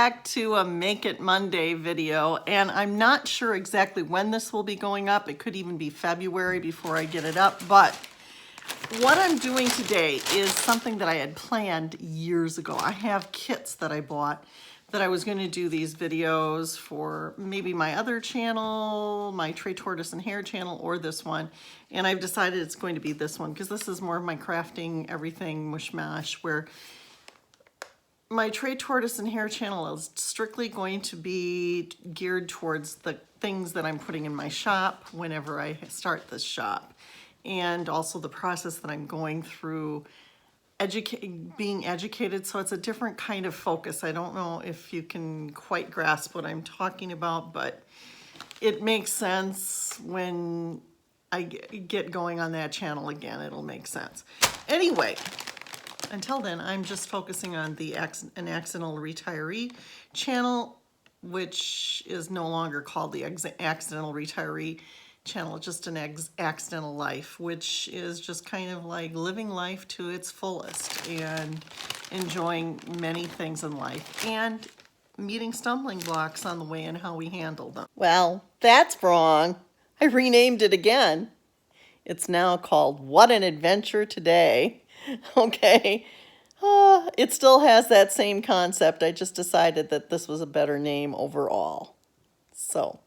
back to a Make It Monday video, and I'm not sure exactly when this will be going up. It could even be February before I get it up, but what I'm doing today is something that I had planned years ago. I have kits that I bought that I was going to do these videos for maybe my other channel, my Tray Tortoise and Hair channel, or this one, and I've decided it's going to be this one because this is more of my crafting everything mush-mash, where my Tray Tortoise and Hair channel is strictly going to be geared towards the things that I'm putting in my shop whenever I start this shop, and also the process that I'm going through being educated. So it's a different kind of focus. I don't know if you can quite grasp what I'm talking about, but it makes sense when I get going on that channel again. It'll make sense. Anyway, until then, I'm just focusing on the an accidental retiree channel, which is no longer called the accidental retiree channel, just an accidental life, which is just kind of like living life to its fullest and enjoying many things in life and meeting stumbling blocks on the way and how we handle them. Well, that's wrong. I renamed it again. It's now called What an Adventure Today. Okay, it still has that same concept. I just decided that this was a better name overall. So,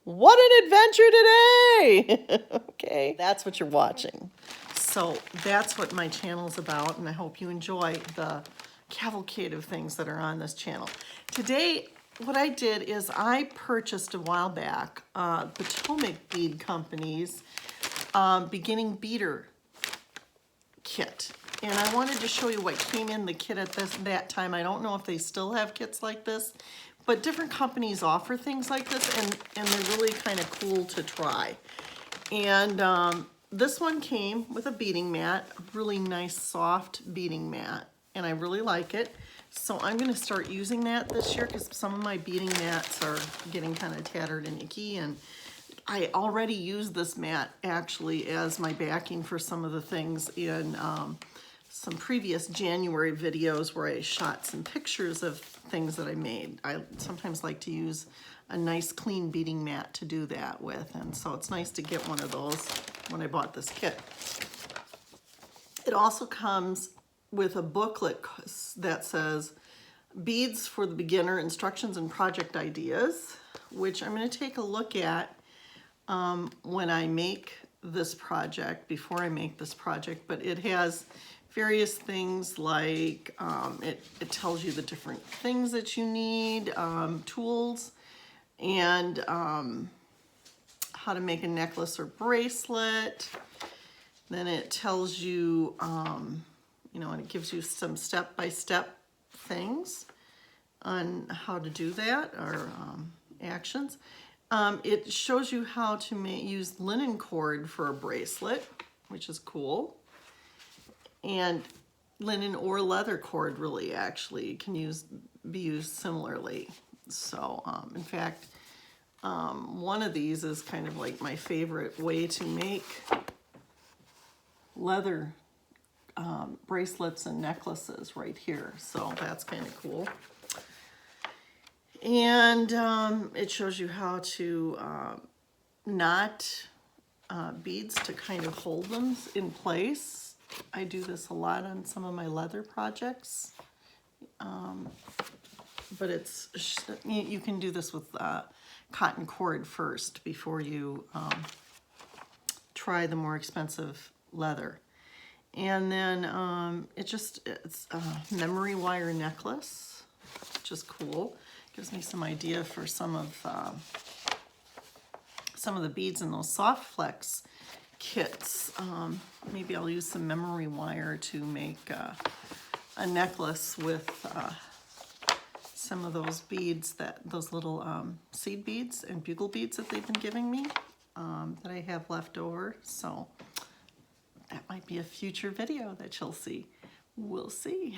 what an adventure today! Okay, that's what you're watching. So that's what my channel's about, and I hope you enjoy the cavalcade of things that are on this channel. Today, what I did is I purchased a while back Potomac Bead Company's beginning beater kit. And I wanted to show you what came in the kit at that time. I don't know if they still have kits like this, but different companies offer things like this, and they're really kind of cool to try. And this one came with a beading mat, a really nice soft beading mat, and I really like it. So I'm going to start using that this year because some of my beading mats are getting kind of tattered and icky, and I already used this mat actually as my backing for some of the things in some previous January videos where I shot some pictures of things that I made. I sometimes like to use a nice clean beading mat to do that with, and so it's nice to get one of those when I bought this kit. It also comes with a booklet that says Beads for the Beginner, Instructions and Project Ideas, which I'm going to take a look at when I make this project, before I make this project, but it has various things like it tells you the different things that you need, tools, and how to make a necklace or bracelet. Then it tells you, you know, and it gives you some step-by-step things on how to do that, or actions. It shows you how to use linen cord for a bracelet, which is cool. And linen or leather cord really actually can be used similarly. So in fact, one of these is kind of like my favorite way to make leather bracelets and necklaces right here. So that's kind of cool. And it shows you how to knot beads to kind of hold them in place. I do this a lot on some of my leather projects, but you can do this with cotton cord first before you try the more expensive leather. And then it's a memory wire necklace, which is cool. Gives me some idea for some of the beads in those soft flex kits. Maybe I'll use some memory wire to make a necklace with some of those beads, those little seed beads and bugle beads that they've been giving me that I have left over. So that might be a future video that you'll see. We'll see.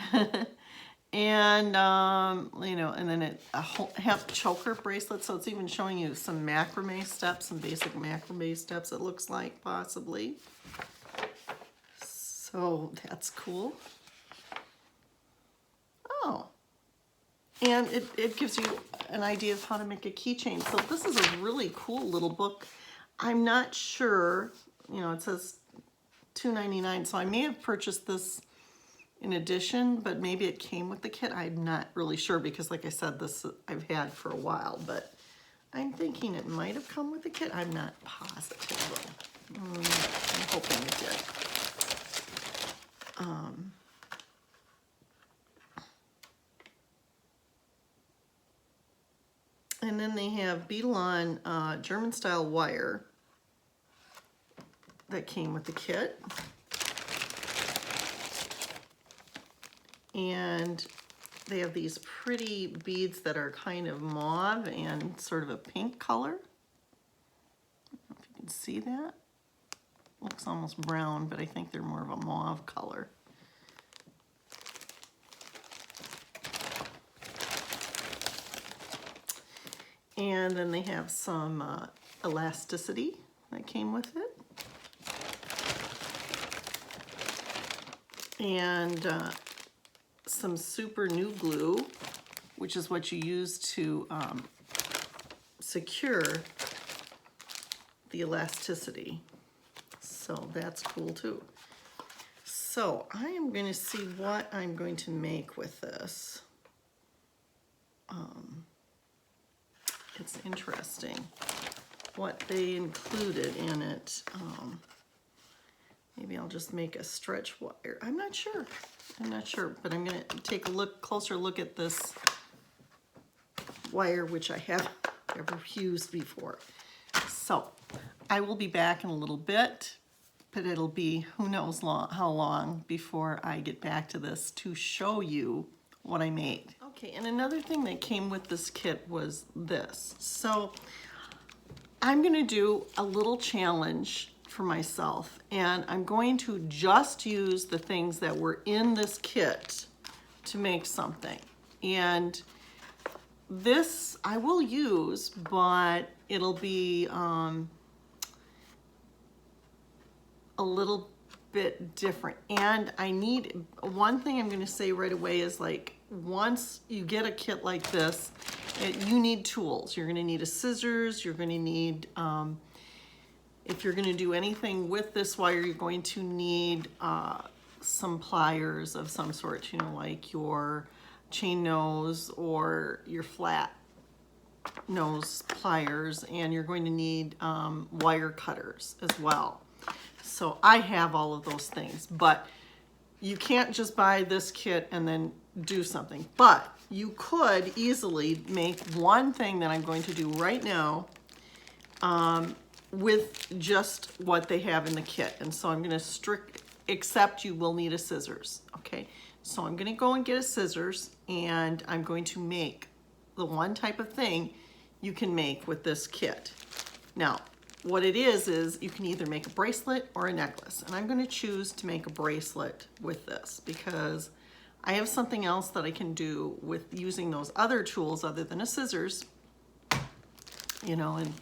And you know, and then a hemp choker bracelet, so it's even showing you some macrame steps, some basic macrame steps, it looks like, possibly. So that's cool. Oh, And it gives you an idea of how to make a keychain. So this is a really cool little book. I'm not sure, you know, it says $2.99, so I may have purchased this in addition, but maybe it came with the kit. I'm not really sure because, like I said, this I've had for a while, but I'm thinking it might have come with the kit. I'm not positive though. I'm hoping it did. And then they have Beading German style wire that came with the kit. And they have these pretty beads that are kind of mauve and sort of a pink color. I don't know if you can see that. Looks almost brown, but I think they're more of a mauve color. And then they have some elasticity that came with it. And some super new glue, which is what you use to secure the elasticity. So that's cool too. So I am going to see what I'm going to make with this. It's interesting what they included in it. Maybe I'll just make a stretch wire. I'm not sure, but I'm gonna take a closer look at this wire, which I have never used before. So I will be back in a little bit, but it'll be who knows how long before I get back to this to show you what I made. Okay, and another thing that came with this kit was this. So I'm gonna do a little challenge for myself, and I'm going to just use the things that were in this kit to make something. And this I will use, but it'll be a little bit different. And I need, one thing I'm going to say right away is, like, once you get a kit like this, you need tools. You're going to need a scissors, you're going to need if you're going to do anything with this wire, you're going to need some pliers of some sort, you know, like your chain nose or your flat nose pliers, and you're going to need wire cutters as well. So I have all of those things, but you can't just buy this kit and then do something. But you could easily make one thing that I'm going to do right now with just what they have in the kit. And so I'm going to except you will need a scissors. Okay, so I'm going to go and get a scissors, and I'm going to make the one type of thing you can make with this kit. Now, what it is you can either make a bracelet or a necklace, and I'm going to choose to make a bracelet with this because I have something else that I can do with using those other tools other than a scissors, you know. And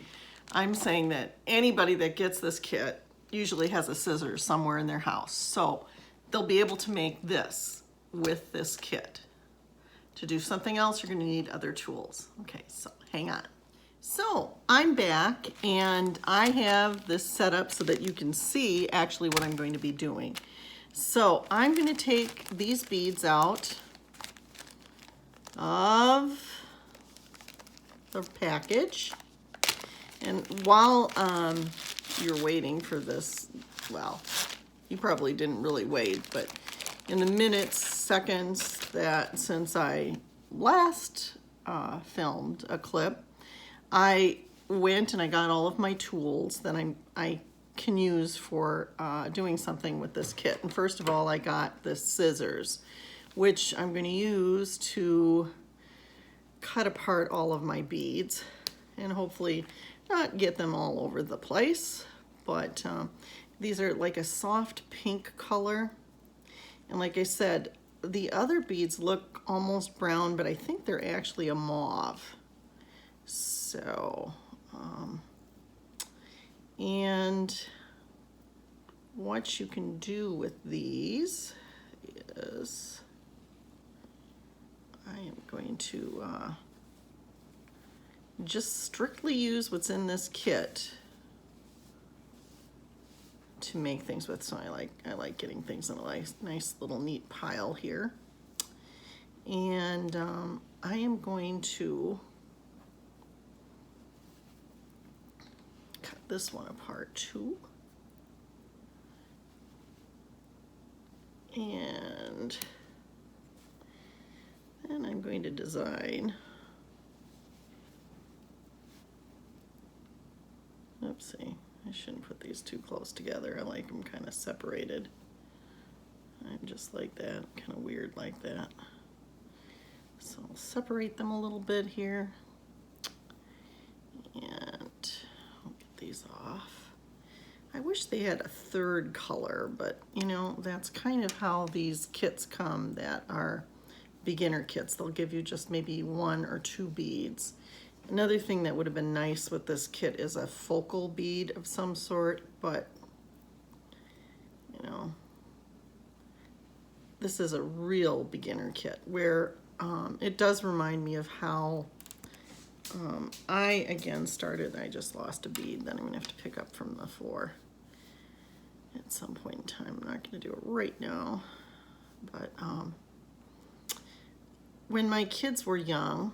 I'm saying that anybody that gets this kit usually has a scissors somewhere in their house, so they'll be able to make this with this kit. To do something else, you're going to need other tools. Okay, so hang on. So I'm back, and I have this set up so that you can see actually what I'm going to be doing. So I'm going to take these beads out of the package, and while you're waiting for this, well, you probably didn't really wait, but in the minutes, seconds that since I last filmed a clip, I went and I got all of my tools that I can use for doing something with this kit. And first of all, I got the scissors, which I'm going to use to cut apart all of my beads and hopefully not get them all over the place. But these are like a soft pink color. And like I said, the other beads look almost brown, but I think they're actually a mauve. So, and what you can do with these is I am going to just strictly use what's in this kit to make things with. So I like getting things in a nice little neat pile here. And I am going to cut this one apart too. And then I'm going to design. Oopsie, I shouldn't put these too close together. I like them kind of separated. I'm just like that, kind of weird like that. So I'll separate them a little bit here. And I'll get these off. I wish they had a third color, but you know, that's kind of how these kits come that are beginner kits. They'll give you just maybe 1 or 2 beads. Another thing that would have been nice with this kit is a focal bead of some sort, but you know, this is a real beginner kit where it does remind me of how I again started. I just lost a bead that I'm gonna have to pick up from the floor at some point in time. I'm not gonna do it right now, but when my kids were young,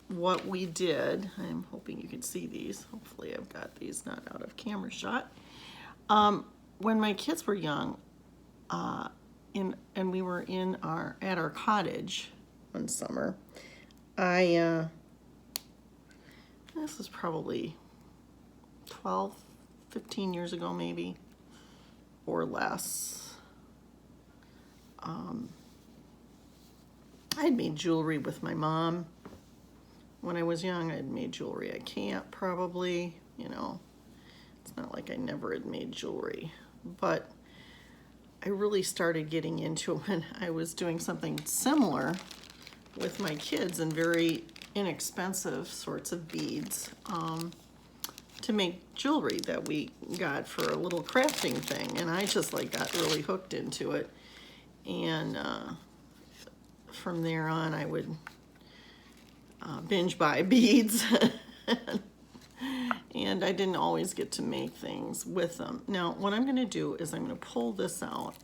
what we did, I'm hoping you can see these, hopefully I've got these not out of camera shot. When my kids were young, and we were at our cottage one summer, this was probably 12, 15 years ago maybe, or less. I had made jewelry with my mom. When I was young, I had made jewelry at camp probably, you know. It's not like I never had made jewelry, but I really started getting into it when I was doing something similar with my kids and very inexpensive sorts of beads to make jewelry that we got for a little crafting thing. And I just like got really hooked into it. And from there on, I would binge buy beads. And I didn't always get to make things with them. Now, what I'm gonna do is I'm gonna pull this out.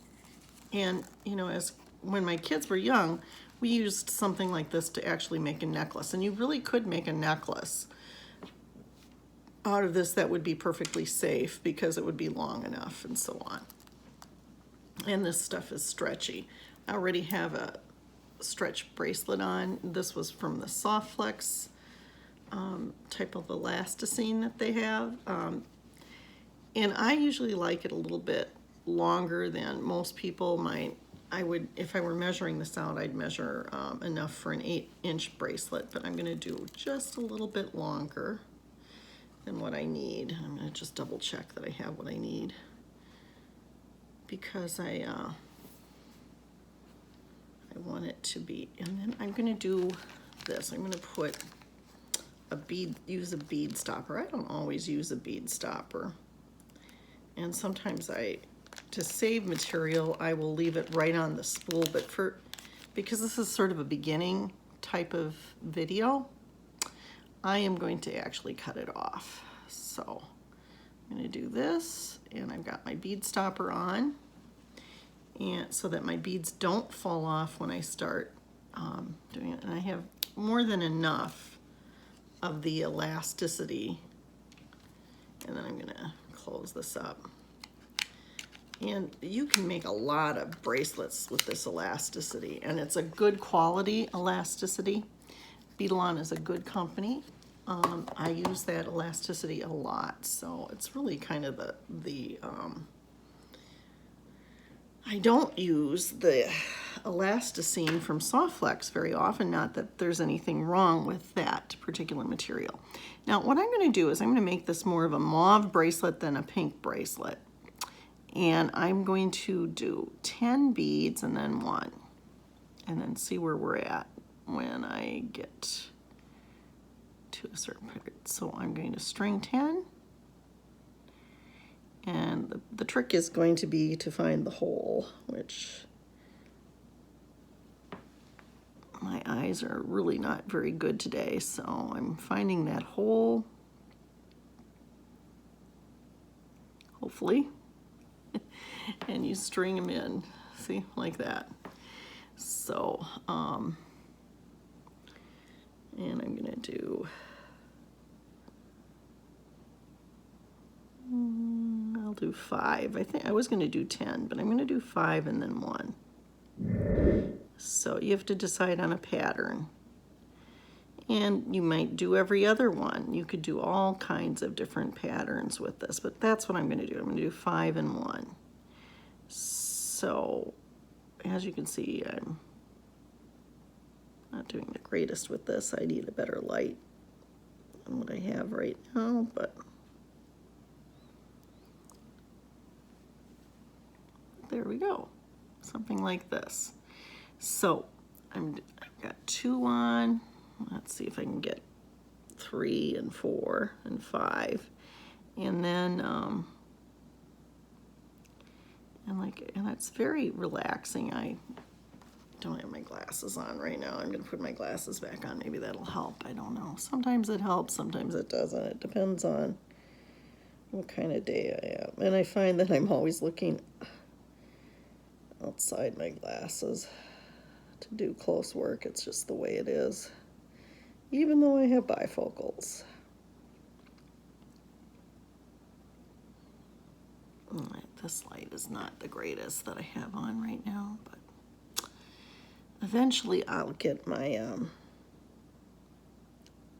And, you know, when my kids were young, we used something like this to actually make a necklace. And you really could make a necklace out of this that would be perfectly safe because it would be long enough and so on. And this stuff is stretchy. I already have a stretch bracelet on. This was from the Soft Flex type of elasticine that they have. And I usually like it a little bit longer than most people might. If I were measuring this out, I'd measure enough for an 8-inch bracelet, but I'm gonna do just a little bit longer than what I need. I'm gonna just double check that I have what I need because I want it to be, and then I'm gonna do this. I'm gonna put use a bead stopper. I don't always use a bead stopper. And sometimes to save material, I will leave it right on the spool, but because this is sort of a beginning type of video, I am going to actually cut it off. So I'm gonna do this, and I've got my bead stopper on, and so that my beads don't fall off when I start doing it. And I have more than enough of the elasticity. And then I'm gonna close this up. And you can make a lot of bracelets with this elasticity, and it's a good quality elasticity. Beading is a good company. I use that elasticity a lot, so it's really kind of I don't use the elasticine from Soft Flex very often, not that there's anything wrong with that particular material. Now, what I'm gonna do is I'm gonna make this more of a mauve bracelet than a pink bracelet. And I'm going to do 10 beads and then 1, and then see where we're at when I get to a certain period. So I'm going to string 10, and the trick is going to be to find the hole, which My eyes are really not very good today, so I'm finding that hole, hopefully, and you string them in, see, like that. So, and I'm gonna do, I'll do 5. I think I was gonna do 10, but I'm gonna do 5 and then 1. So you have to decide on a pattern. And you might do every other one. You could do all kinds of different patterns with this, but that's what I'm gonna do. I'm gonna do 5 and 1. So, as you can see, I'm not doing the greatest with this. I need a better light than what I have right now, but there we go. Something like this. So, I've got 2 on. Let's see if I can get 3 and 4 and 5. And then, and it's very relaxing. I don't have my glasses on right now. I'm gonna put my glasses back on. Maybe that'll help. I don't know. Sometimes it helps, sometimes it doesn't. It depends on what kind of day I am. And I find that I'm always looking outside my glasses to do close work. It's just the way it is, even though I have bifocals. This light is not the greatest that I have on right now, but eventually I'll get my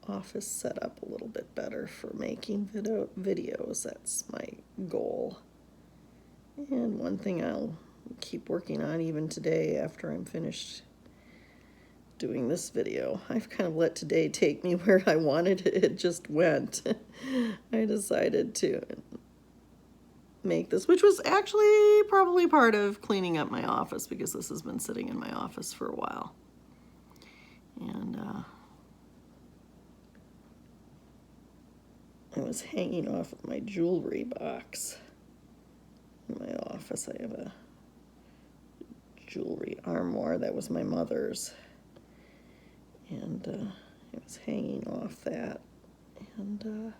office set up a little bit better for making videos. That's my goal. And one thing I'll keep working on even today after I'm finished doing this video. I've kind of let today take me where I wanted it. It just went. I decided to make this, which was actually probably part of cleaning up my office, because this has been sitting in my office for a while. And I was hanging off of my jewelry box in my office. I have a jewelry armoire that was my mother's, and I was hanging off that, and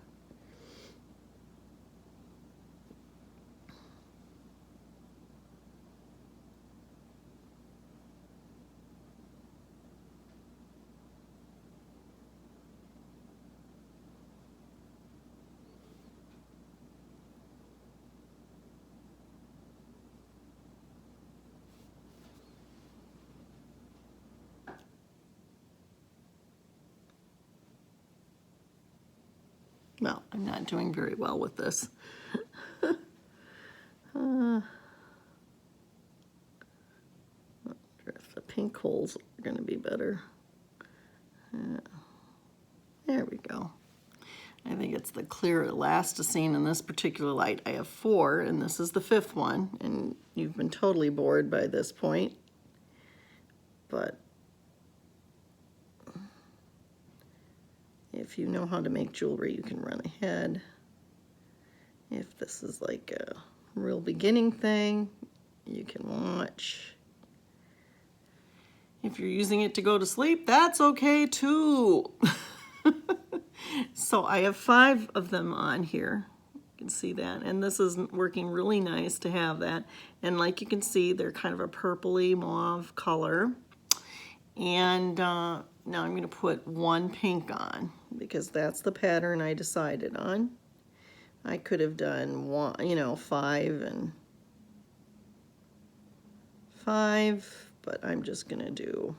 well, I'm not doing very well with this. If the pink holes are going to be better. There we go. I think it's the clear elasticine in this particular light. I have 4, and this is the 5th one, and you've been totally bored by this point. But if you know how to make jewelry, you can run ahead. If this is like a real beginning thing, you can watch. If you're using it to go to sleep, that's okay too. So I have 5 of them on here. You can see that. And this is working really nice to have that. And like you can see, they're kind of a purpley mauve color. And now I'm going to put 1 pink on, because that's the pattern I decided on. I could have done 5 and 5, but I'm just going to do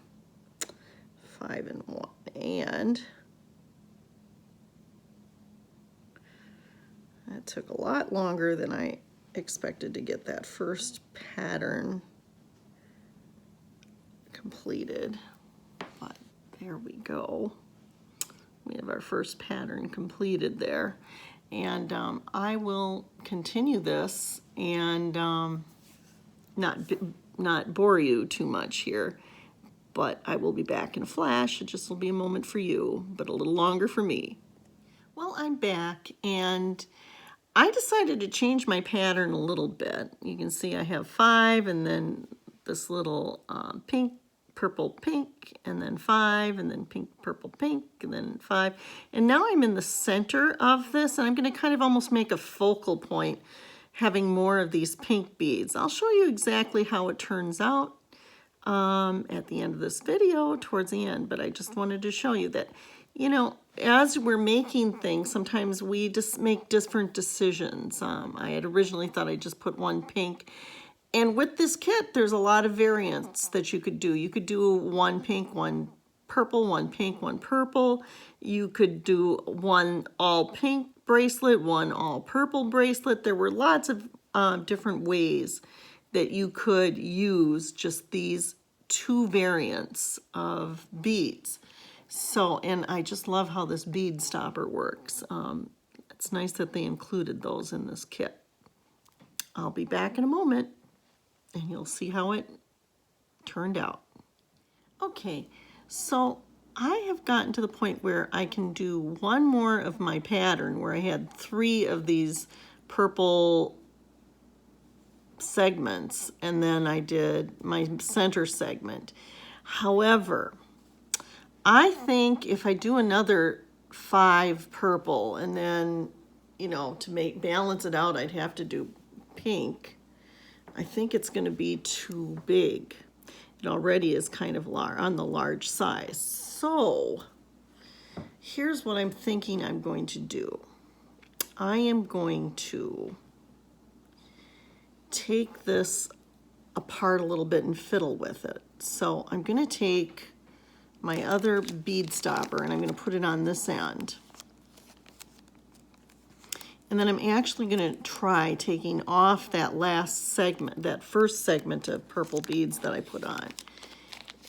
5 and 1. And it took a lot longer than I expected to get that first pattern completed, but there we go. We have our first pattern completed there, and I will continue this and not bore you too much here, but I will be back in a flash. It just will be a moment for you, but a little longer for me. Well, I'm back, and I decided to change my pattern a little bit. You can see I have 5 and then this little pink purple, pink, and then 5, and then pink, purple, pink, and then 5. And now I'm in the center of this, and I'm going to kind of almost make a focal point, having more of these pink beads. I'll show you exactly how it turns out at the end of this video, towards the end, but I just wanted to show you that, you know, as we're making things, sometimes we just make different decisions. I had originally thought I'd just put one pink. And with this kit, there's a lot of variants that you could do. You could do one pink, one purple, one pink, one purple. You could do one all pink bracelet, one all purple bracelet. There were lots of different ways that you could use just these 2 variants of beads. So, and I just love how this bead stopper works. It's nice that they included those in this kit. I'll be back in a moment, and you'll see how it turned out. Okay, so I have gotten to the point where I can do one more of my pattern where I had 3 of these purple segments, and then I did my center segment. However, I think if I do another 5 purple, and then, you know, to balance it out, I'd have to do pink. I think it's going to be too big. It already is kind of on the large size. So here's what I'm thinking I'm going to do. I am going to take this apart a little bit and fiddle with it. So I'm going to take my other bead stopper and I'm going to put it on this end. And then I'm actually going to try taking off that last segment, that first segment of purple beads that I put on.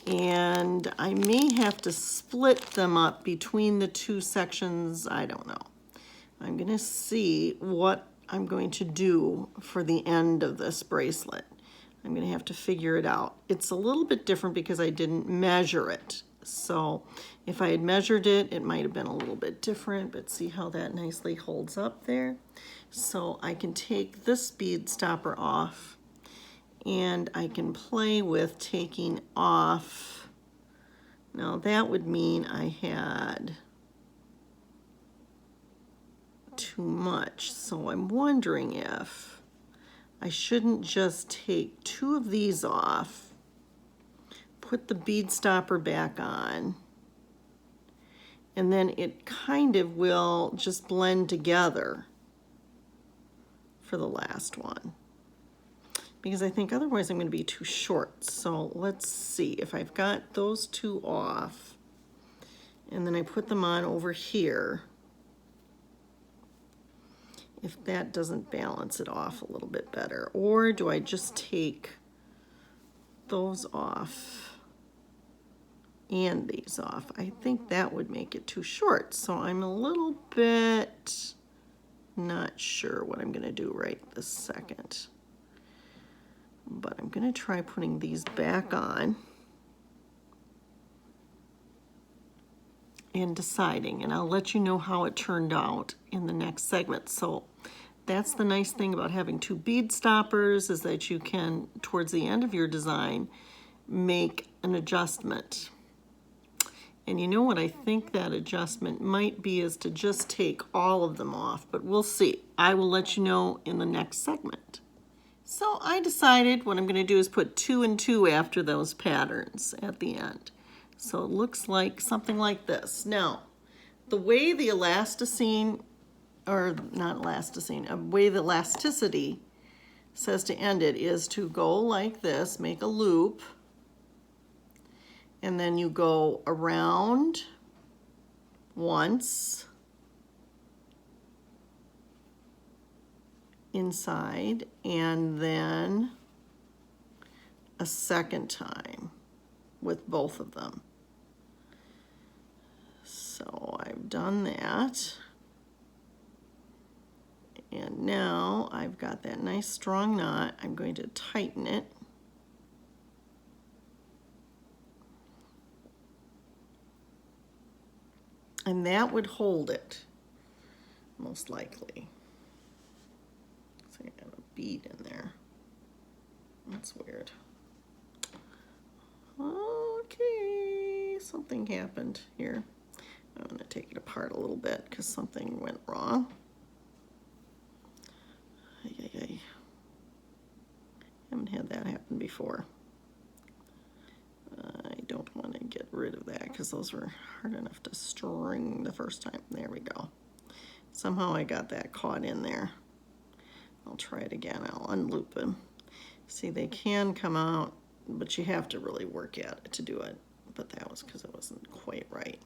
And I may have to split them up between the 2 sections. I don't know. I'm going to see what I'm going to do for the end of this bracelet. I'm going to have to figure it out. It's a little bit different because I didn't measure it. So if I had measured it, it might have been a little bit different, but see how that nicely holds up there? So I can take this bead stopper off and I can play with taking off. Now that would mean I had too much. So I'm wondering if I shouldn't just take 2 of these off, put the bead stopper back on, and then it kind of will just blend together for the last one. Because I think otherwise I'm going to be too short. So let's see if I've got those 2 off, and then I put them on over here. If that doesn't balance it off a little bit better. Or do I just take those off and these off? I think that would make it too short. So I'm a little bit not sure what I'm going to do right this second. But I'm going to try putting these back on and deciding, and I'll let you know how it turned out in the next segment. So that's the nice thing about having 2 bead stoppers, is that you can, towards the end of your design, make an adjustment. And you know what I think that adjustment might be, is to just take all of them off, but we'll see. I will let you know in the next segment. So I decided what I'm going to do is put 2 and 2 after those patterns at the end. So it looks like something like this. Now, the way the elasticine, or not elasticine, the way the elasticity says to end it is to go like this, make a loop, and then you go around once, inside, and then a second time with both of them. So I've done that. And now I've got that nice strong knot. I'm going to tighten it. And that would hold it, most likely. So I got a bead in there. That's weird. Oh, something happened here. I'm going to take it apart a little bit because something went wrong. I haven't had that happen before. I don't want to get rid of that because those were hard enough to string the first time. There we go. Somehow I got that caught in there. I'll try it again. I'll unloop them. See, they can come out, but you have to really work at it to do it. But that was because it wasn't quite right.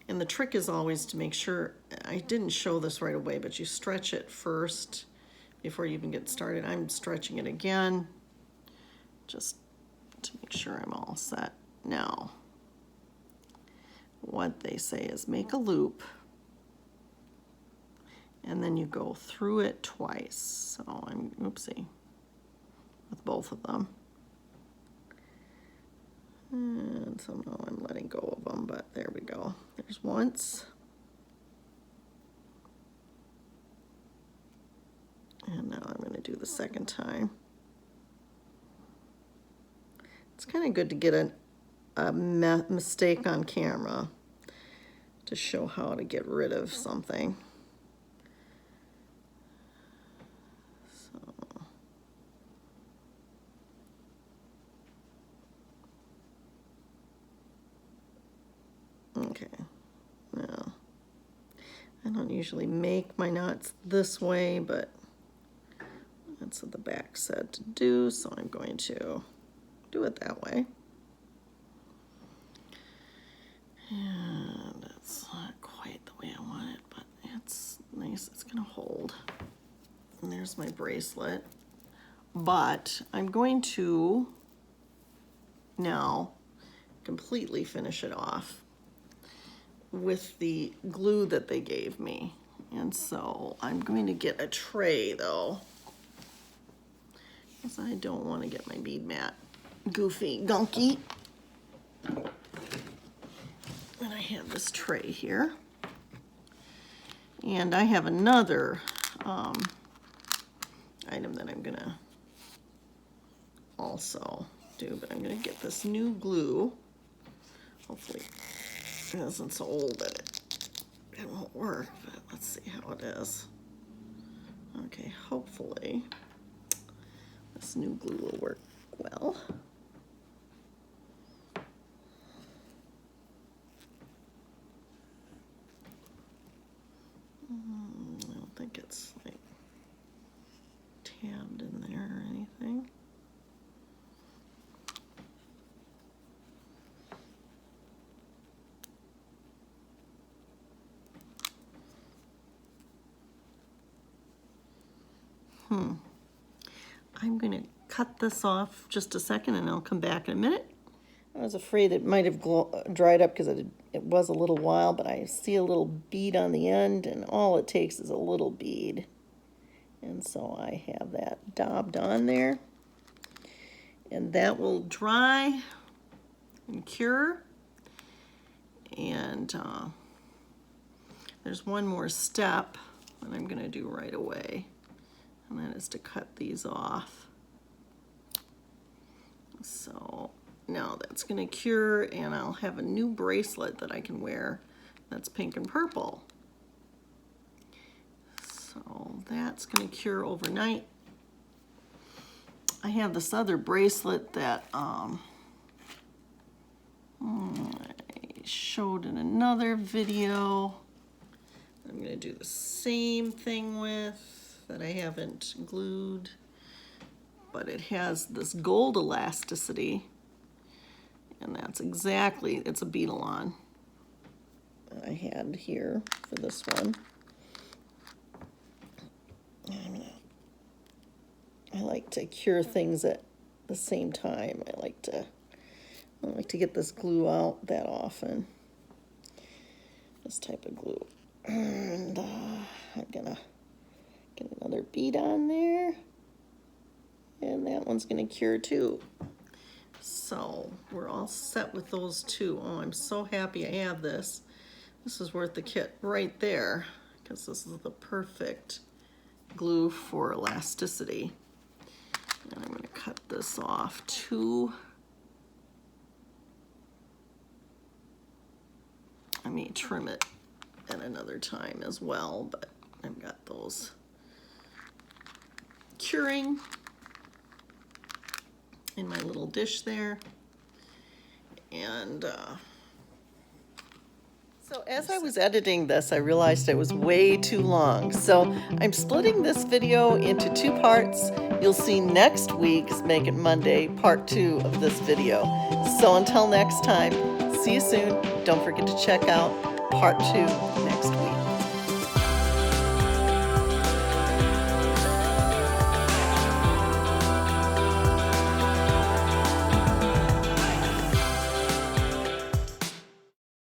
And the trick is always to make sure, I didn't show this right away, but you stretch it first before you even get started. I'm stretching it again, just to make sure I'm all set. Now, what they say is make a loop, and then you go through it twice. So I'm, oopsie, with both of them. And somehow I'm letting go of them, but there we go. There's once. And now I'm going to do the second time. It's kind of good to get a mistake on camera to show how to get rid of something. Okay, now I don't usually make my knots this way, but that's what the back said to do, so I'm going to do it that way. And it's not quite the way I want it, but it's nice, it's gonna hold. And there's my bracelet. But I'm going to now completely finish it off with the glue that they gave me. And so I'm going to get a tray though, because I don't want to get my bead mat goofy, gunky. And I have this tray here. And I have another item that I'm gonna also do, but I'm gonna get this new glue. Hopefully it isn't so old that it won't work, but let's see how it is. Okay, hopefully this new glue will work well. I don't think it's like tabbed in there or anything. I'm going to cut this off just a second and I'll come back in a minute. I was afraid it might have dried up because it was a little while, but I see a little bead on the end, and all it takes is a little bead. And so I have that daubed on there. And that will dry and cure. And there's one more step that I'm going to do right away, and that is to cut these off. So now that's going to cure, and I'll have a new bracelet that I can wear that's pink and purple. So that's going to cure overnight. I have this other bracelet that I showed in another video. I'm going to do the same thing with, that I haven't glued, but it has this gold elasticity, and that's exactly, it's a bead-along that I had here for this one. I like to cure things at the same time. I like to get this glue out that often, this type of glue. And I'm gonna get another bead on there, and that one's gonna cure too. So we're all set with those two. Oh, I'm so happy I have this. This is worth the kit right there, because this is the perfect glue for elasticity. And I'm gonna cut this off too. I may trim it at another time as well, but I've got those curing in my little dish there. And so as I was editing this, I realized it was way too long. So I'm splitting this video into 2 parts. You'll see next week's Make It Monday, part 2 of this video. So until next time, see you soon. Don't forget to check out part 2